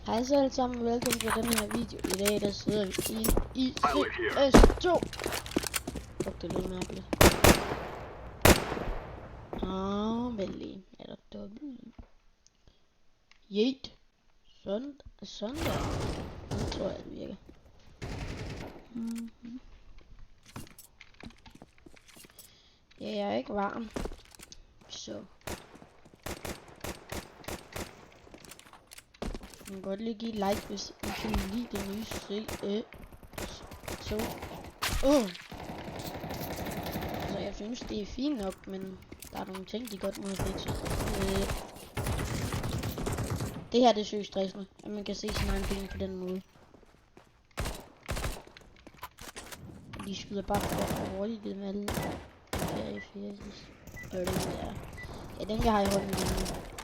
Hej så alle sammen, velkommen til den her video. I dag der sidder vi i CS2. Fuck, det lyder mærkeligt. Vældig er der dobbelt. Yeet. Sådan der. Det tror jeg, det virker. Ja, jeg er ikke varm. Så. Jeg kan godt lige give et like, hvis I kan lide det nye så. Så jeg synes, det er fint nok, men der er nogle ting, de godt må have fikset. Det her, det er sygt stressende, at man kan se sin egen film på den måde. De skyder bare for hurtigt det med alle her i 80. Ja, den jeg har i hånden lige nu.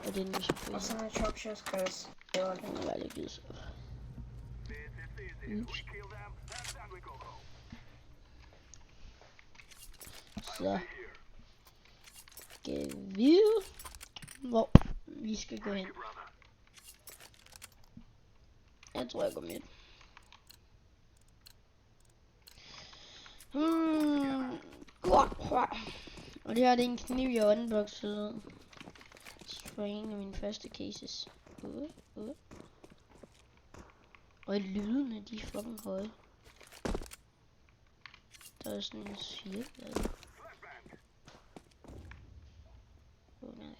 Og den er selvfølgelig. Og så er chop shots, guys. Den er bare lidt givet så. Så. Skal vi hvor vi skal gå hen. Jeg tror jeg går med. Og det her det er en kniv jeg unboxede for en af mine første cases. Og lydene de er fucking høje. Der er sådan en cirkel. Nej.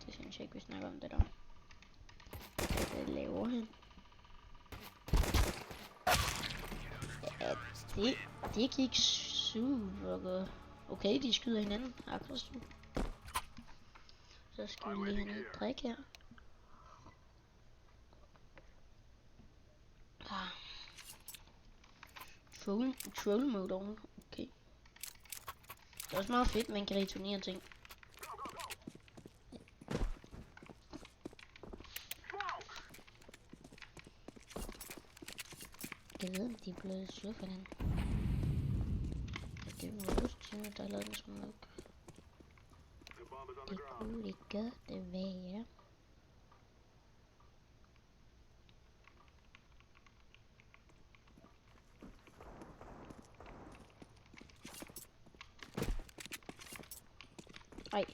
Det synes jeg ikke vi snakker om det der. Hvad laver han? Ja, det gik super godt. Okay, de skyder hinanden. Aggressivt. Så skal vi lige have en drik her. Troll mode on. Okay. Det er også meget fedt, man kan returnere ting. Jeg ved om de er blevet sure for den. Det er vores team, der har lavet den smoke. Det kunne ikke godt det være. Ej.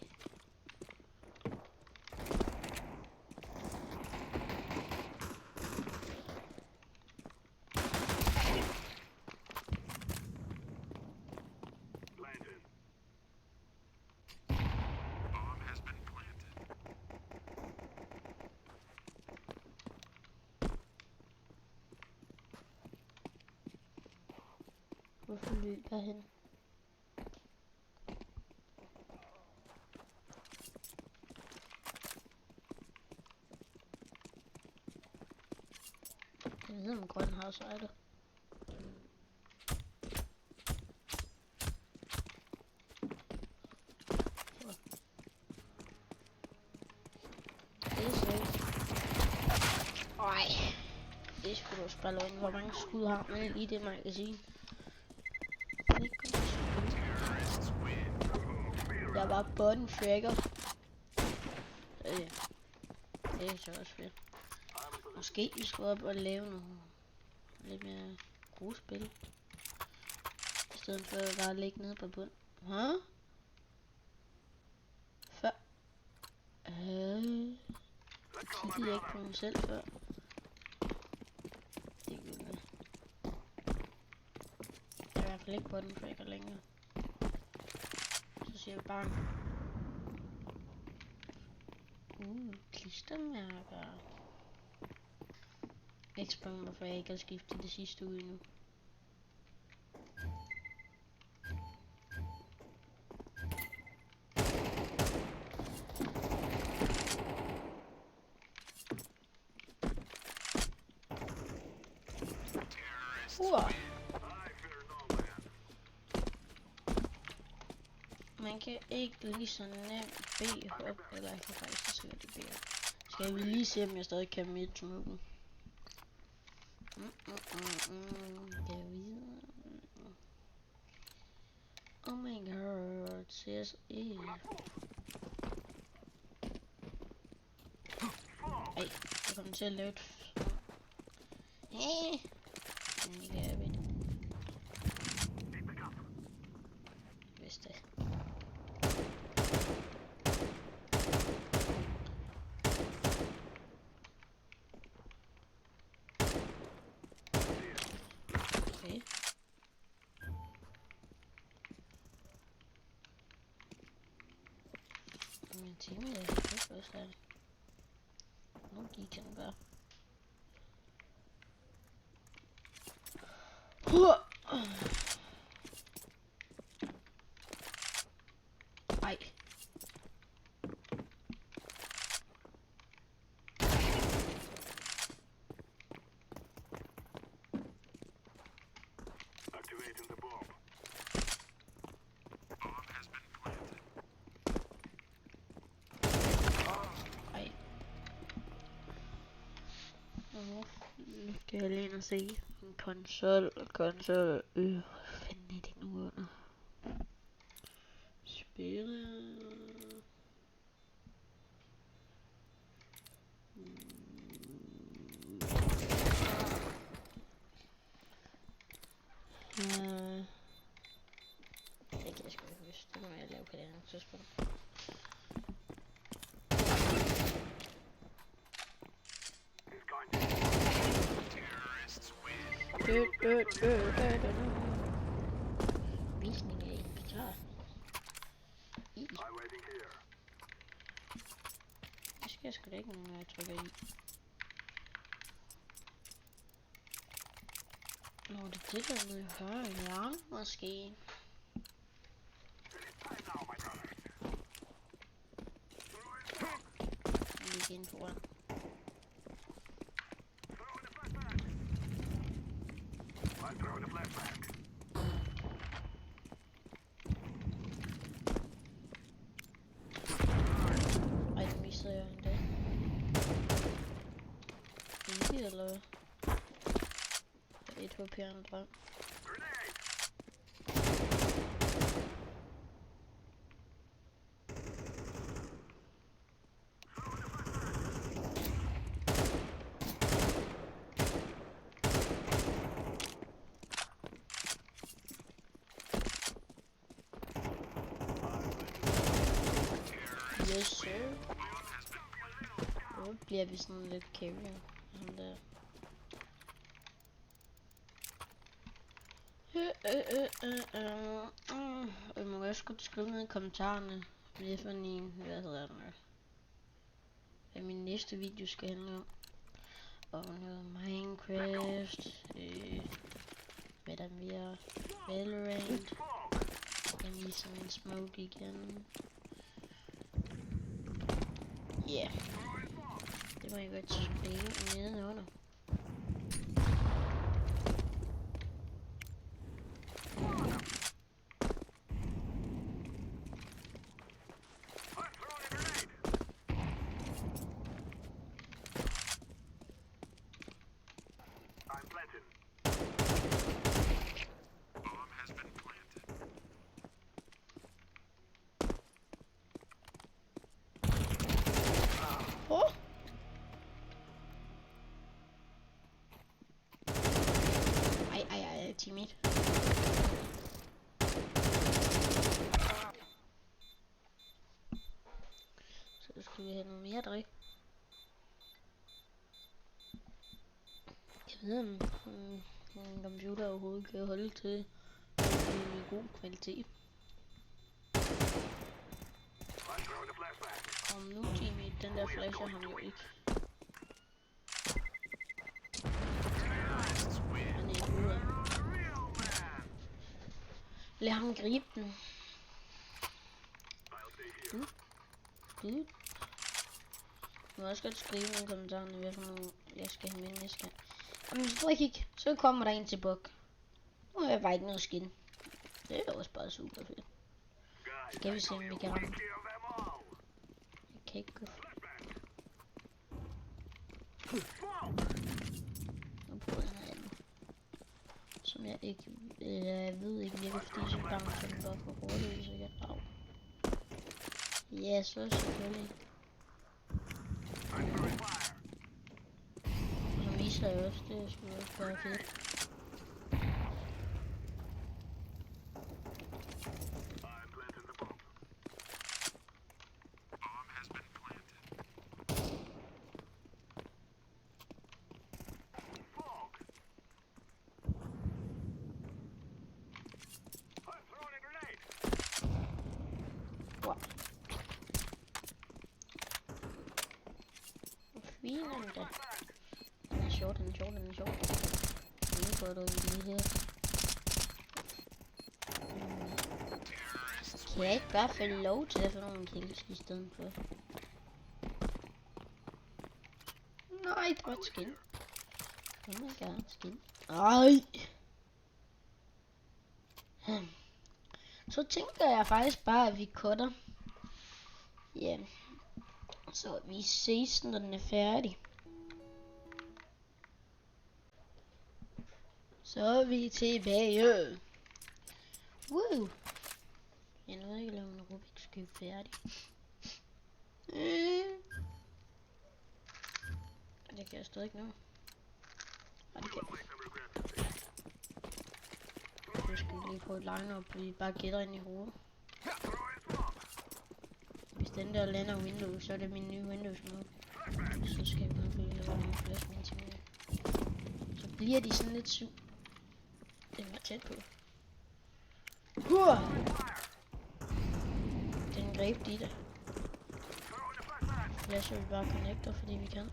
Hvorfor løber han? Jeg ved om grøn har sejlet. Det er sødt. Ej. Det skulle du spille ind. Hvor mange skud har man i det magasin? Der var button tracker. Det er så også fedt. Måske vi skal op og lave noget lidt mere gode spil. I stedet for at bare ligge nede på bunden. Før. Kiggede jeg ikke på mig selv før. Det er godt. Jeg er i hvert fald ikke button tracker længere. Så siger vi bare. Klistermærker. Ikke spørg mig, hvorfor jeg ikke har skiftet det sidste uge endnu. Man kan ikke lige så nemt bede op, eller jeg kan faktisk se det bede. Skal vi lige se, om jeg stadig kan midt-smoken. Oh my god. CSE. Ej, jeg kommer til at lave et... Hey! Ikke jeg ved det. Hvis det. Okay. Min time er ikke først af det. Nu gik han bare. Ej. Activating the bomb. Ej. Nu skal jeg lige ind og se en konsol. Hvad fanden er det nu under? Spille. Det kan jeg sgu ikke huske. Det må jeg lave på det andet tidspunkt. Visning af inventar. Det skal jeg sgu da ikke, når jeg trykker i. Nå, det er det der nede i højre hjørne, måske. Lige ind foran. Ej, det missede jeg en dag. Ikke, eller hvad? Et HP og en drøm. Yes, sir. Nu bliver vi sådan lidt carrier. Sådan der. Jeg må også godt skrive ned i kommentarerne, hvad for en, hvad hedder den, hvad min næste video skal handle om. Og noget Minecraft, hvad der mere, Valorant, jeg viser min smoke igen. Ja, yeah. Det må jeg godt skrive nedenunder. Teammate. Så skal vi have noget mere drik. Jeg ved om en computer overhovedet kan holde til en god kvalitet. Kom nu, teammate, den der flasher ham jo ikke. Han er ikke ude. Lad ham gribe den. Du må også godt skrive i kommentarerne, hvad for nogle jeg skal have med næste gang. Jamen, hvis du ikke kigge, så kommer der en til buk. Nu har jeg bare ikke noget skin. Det er også bare super fedt. Skal vi se, om vi kan ramme. Jeg kan ikke gå. Nu prøver jeg noget andet. Som jeg ikke, jeg ved ikke virker, fordi så bange for den bare for hurtigt, så jeg Ja, så selvfølgelig. Og så misser jeg også, det skulle også være fedt. Fint da. Den er sjov, den er sjov, den er sjov. Lige på det lige her. Kan jeg ikke bare få lov til at få nogle kills i stedet for? Nej, det var et skin. Oh my god, skin. Ej! Så tænker jeg faktisk bare, at vi cutter. Ja. Yeah. Så vi ses, når den er færdig. Så er vi tilbage. Woo! Jeg nåede ikke at lave en Rubik's Cube færdig. Det kan jeg stadig ikke nå. Og det kan jeg. Nu skal vi lige prøve et line-up, vi bare gætter ind i hovedet. Hvis den der lander Windows, så er det min nye Windows mode. Så skal vi nok lige lave nogle flashbang til mig. Så bliver de sådan lidt syg. Den var tæt på. Den greb de der. Flasher vi bare connector, fordi vi kan.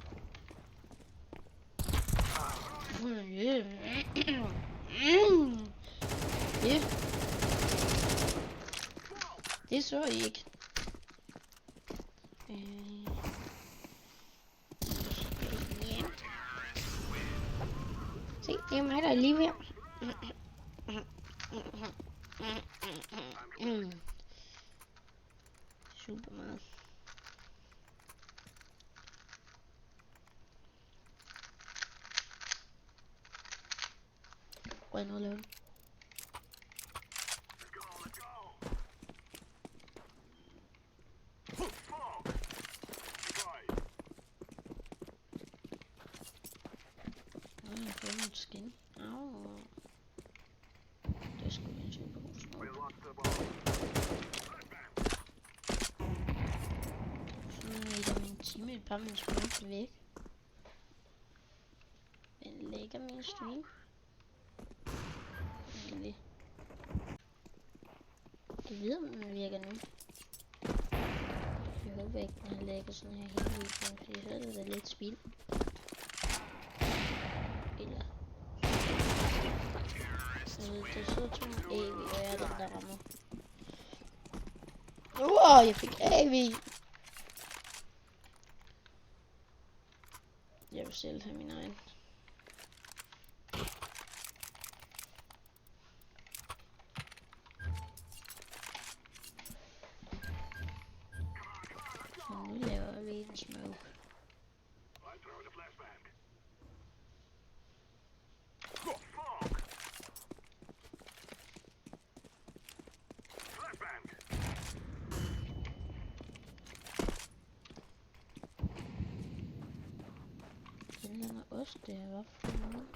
Det så I ikke. Se, det er mig, der er lige ved. Super meget. Prøv at lave den. Jeg har fået et skin. Au. Det skulle være en super god smoke. Så lægger min teammate bare min smoke væk. Den lægger min stream. Jeg ved, om den virker nu. Jeg håber ikke, den har lægget sådan her hele videoen, fordi så er det da lidt spild. Eller... det sidder to AV, og jeg er den, der rammer. Wow, jeg fik AV! Jeg vil selv have min egen. Og nu laver vi en smoke. Den lander også der, hvad for noget?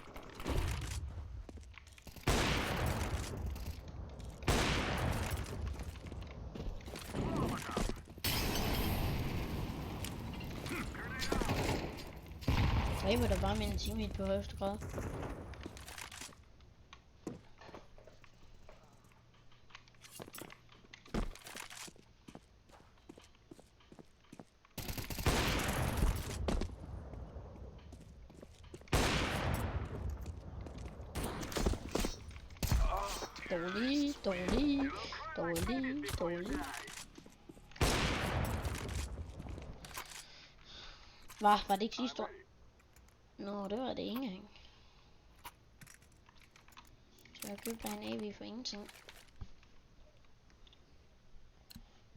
Jeg dræber da bare min teammate på højeste grad. Dårlig. Var det ikke sidste år? Nå, det var det ikke engang. Så jeg købte bare en AV for ingenting.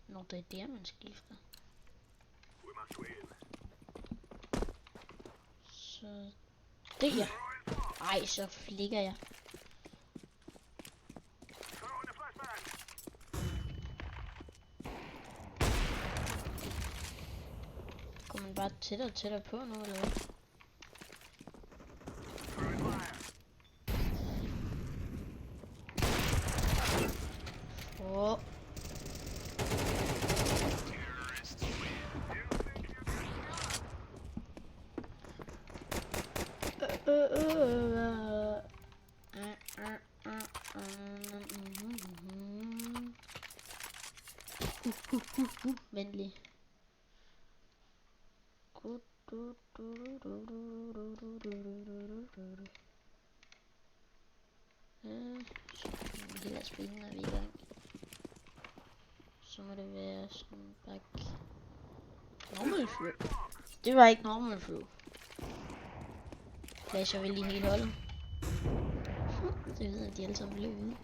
Nå, det er der, man skifter. Så... der! Ej, så flikker jeg. bare tættere og tættere på nu, eller hvad? Åh. Venlig. Så lad os spille, når vi er i gang. Så må det være sådan back. Normal flow. Det var ikke normal flow. Flasher vel lige hele holdet. Det ved jeg, de alle sammen blev ude.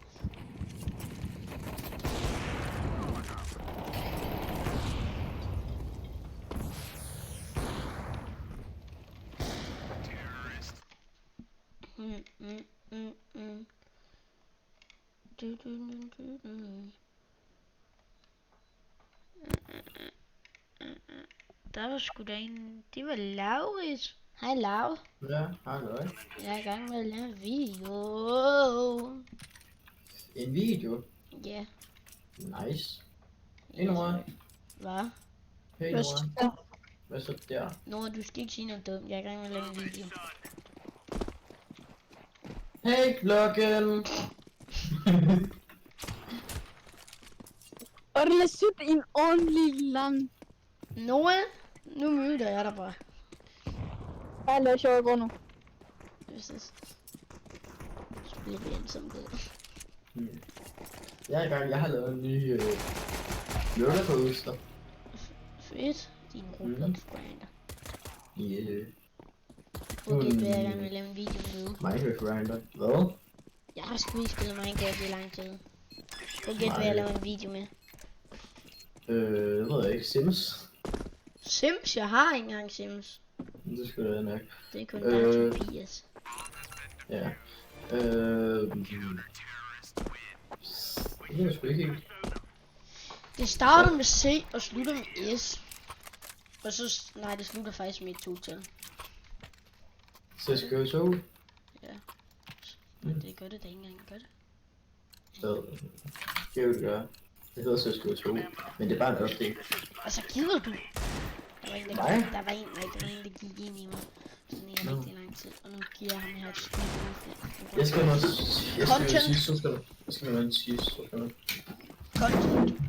Der var sgu da en... Det var Laurit. Hej Lau. Ja, halløj. Jeg er i gang med at lave en video. En video? Ja. Nice. Hey Nora. Hvad? Hey Nora. Hvad så der? Nora, du skal ikke sige noget dumt. Jeg er i gang med at lave en video. Hey vloggen. Og det er sygt en ordentlig lang. Nora, nu møder jeg dig bare. Jeg laver sjov går nu. Så bliver vi ensomme det. Jeg er i gang. Jeg har lavet en ny lørdagsposter. Fedt. Din Roblox-brander. Yeah. Okay, hvad er jeg gang med at lave en video nu? Minecraft Grinder. Hvad? Jeg har sgu ikke spillet Minecraft i lang tid. Okay, hvad jeg laver en video med? Det ved jeg ikke. Sims? Sims? Jeg har ikke engang Sims. Det skulle da nok. Det er kun bare Tobias. Ja. Det ved jeg sgu ikke helt. Det starter med C og slutter med S. Og så, nej, det slutter faktisk med et total. CSGO2? Ja. Men det gør det da ikke engang, gør det? Så det vil det gøre. Det hedder CSGO2, men det er bare en update. Altså, gider du? Der var en, Nej. der gik ind i mig. Sådan i rigtig lang tid. Og nu giver jeg ham her et skud. Jeg skal nok Content. sige, så skal du. Jeg skal nok sige, så skal du. Content.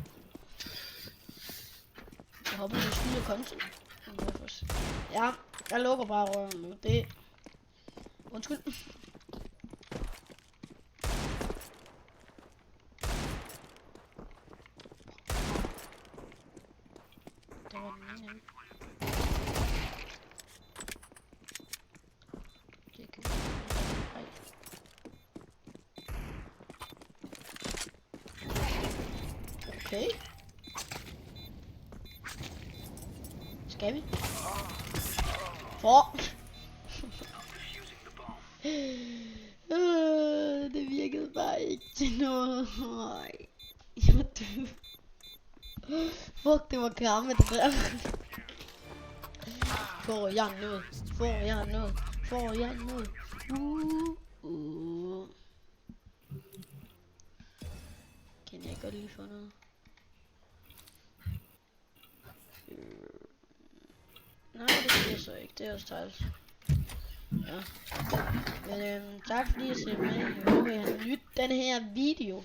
Jeg håber, du skyder content. Ja, jeg lukker bare røven nu. Det... Undskyld. Det var den ene. Det kan vi... Nej. Okay. Skal vi? For. Det virkede bare ikke til noget. Jeg var død. Fuck, det var kramme, det der. Får jeg noget? Får jeg noget? Får jeg noget? Kan jeg godt lige få noget? Nej, det skal jeg så ikke. Det er også træls. Ja. Men tak fordi I ser med. Jeg håber, jeg har nydt den her video.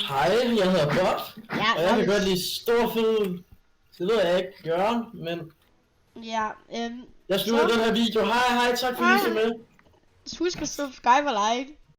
Hej, jeg hedder Bot. Ja, Og jeg kan godt lide stor fed. Det ved jeg ikke gøre, men ja, jeg slutter den her video. Hej, tak fordi I ser med. Husk at subscribe og like.